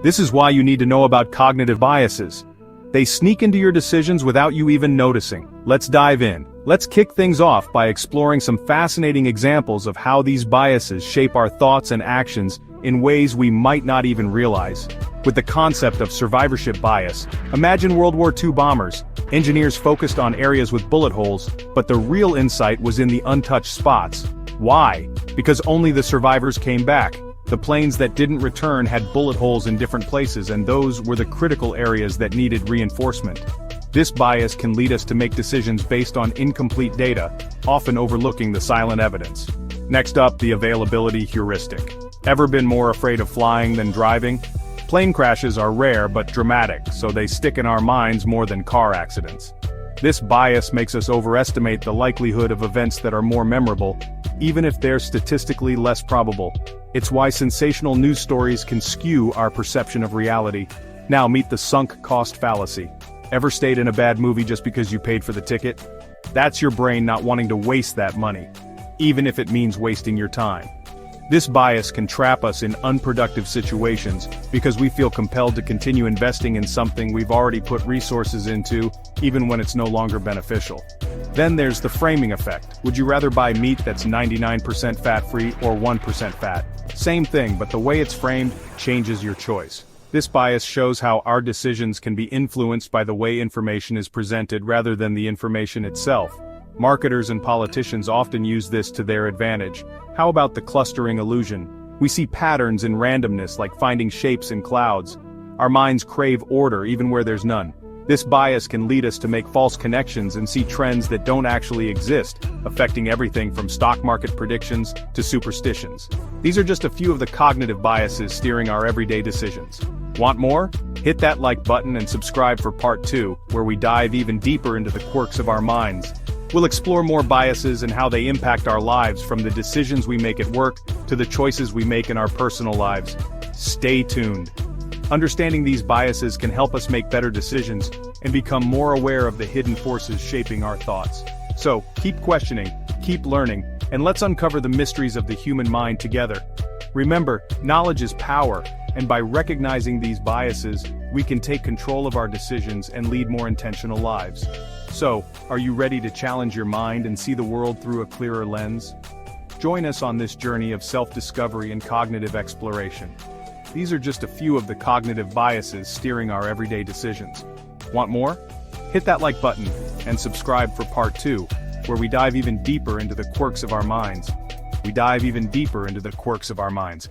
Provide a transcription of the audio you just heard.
This is why you need to know about cognitive biases. They sneak into your decisions without you even noticing. Let's dive in. Let's kick things off by exploring some fascinating examples of how these biases shape our thoughts and actions in ways we might not even realize. With the concept of survivorship bias, imagine World War II bombers. Engineers focused on areas with bullet holes, but the real insight was in the untouched spots. Why? Because only the survivors came back. The planes that didn't return had bullet holes in different places, and those were the critical areas that needed reinforcement. This bias can lead us to make decisions based on incomplete data, often overlooking the silent evidence. Next up, the availability heuristic. Ever been more afraid of flying than driving? Plane crashes are rare but dramatic, so they stick in our minds more than car accidents. This bias makes us overestimate the likelihood of events that are more memorable, even if they're statistically less probable. It's why sensational news stories can skew our perception of reality. Now meet the sunk cost fallacy. Ever stayed in a bad movie just because you paid for the ticket? That's your brain not wanting to waste that money, even if it means wasting your time. This bias can trap us in unproductive situations because we feel compelled to continue investing in something we've already put resources into, even when it's no longer beneficial. Then there's the framing effect. Would you rather buy meat that's 99% fat-free or 1% fat? Same thing, but the way it's framed changes your choice. This bias shows how our decisions can be influenced by the way information is presented rather than the information itself. Marketers and politicians often use this to their advantage. How about the clustering illusion? We see patterns in randomness, like finding shapes in clouds. Our minds crave order even where there's none. This bias can lead us to make false connections and see trends that don't actually exist, affecting everything from stock market predictions to superstitions. These are just a few of the cognitive biases steering our everyday decisions. Want more? Hit that like button and subscribe for part 2, where we dive even deeper into the quirks of our minds. We'll explore more biases and how they impact our lives, from the decisions we make at work to the choices we make in our personal lives. Stay tuned. Understanding these biases can help us make better decisions and become more aware of the hidden forces shaping our thoughts. So, keep questioning, keep learning, and let's uncover the mysteries of the human mind together. Remember, knowledge is power, and by recognizing these biases, we can take control of our decisions and lead more intentional lives. So, are you ready to challenge your mind and see the world through a clearer lens? Join us on this journey of self-discovery and cognitive exploration. These are just a few of the cognitive biases steering our everyday decisions. Want more? Hit that like button and subscribe for part 2, where we dive even deeper into the quirks of our minds. We dive even deeper into the quirks of our minds,